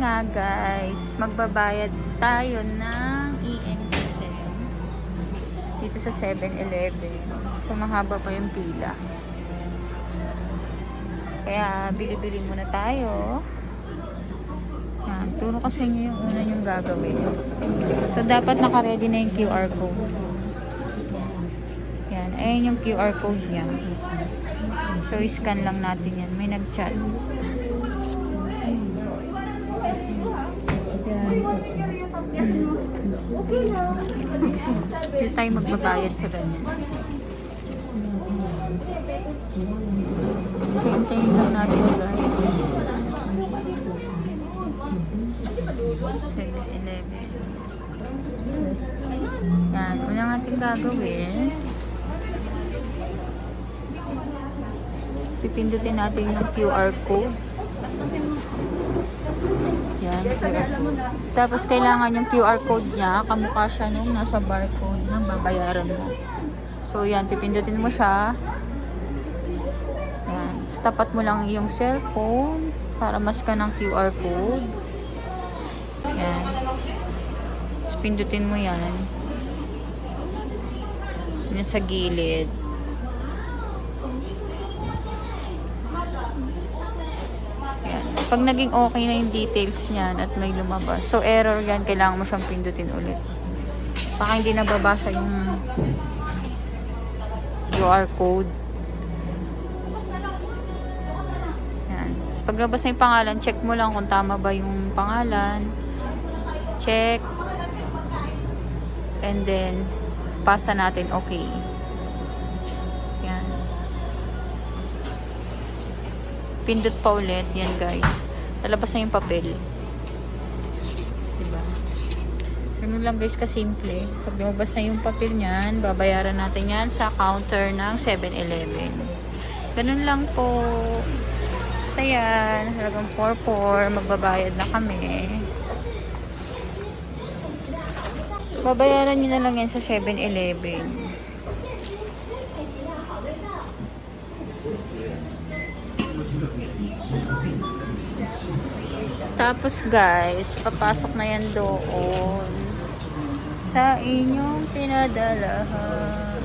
nga guys, magbabayad tayo ng EMS dito sa 7-Eleven. So mahaba pa yung pila. Kaya bili-bili muna tayo. Yan, turo ko sa inyo yung una yung gagawin. So dapat naka-ready na yung QR code. Yan, ayun yung QR code niya. So scan lang natin yan. May nag-chat. Dito tayo magbabayad sa ganyan. So, hintayin lang natin guys. 7-Eleven. Yan. Unang ating gagawin. Pipindutin natin yung QR code. Yan, QR code. Tapos kailangan yung QR code niya, kamukha siya nung nasa barcode na babayaran mo. So yan, pipindutin mo siya. Yan, tapat mo lang yung cellphone para mascan ng QR code. Yan. Tapos pindutin mo yan. Yan sa gilid. Pag naging okay na yung details niyan at may lumabas. So, error yan. Kailangan mo siyang pindutin ulit. Baka hindi nababasa yung QR code. Yan. So, pag labas na yung pangalan, check mo lang kung tama ba yung pangalan. Check. And then, pasa natin okay. Yan. Pindot pa ulit. Yan guys. Lalabas na yung papel. Diba? Ganun lang guys kasimple. Pag lumabas na yung papel niyan, babayaran natin yan sa counter ng 7-Eleven. Ganun lang po. Ayan. Halagang 4-4. Magbabayad na kami. Babayaran nyo na lang yan sa 7-Eleven. Tapos guys, papasok na yan doon sa inyong pinadalahan.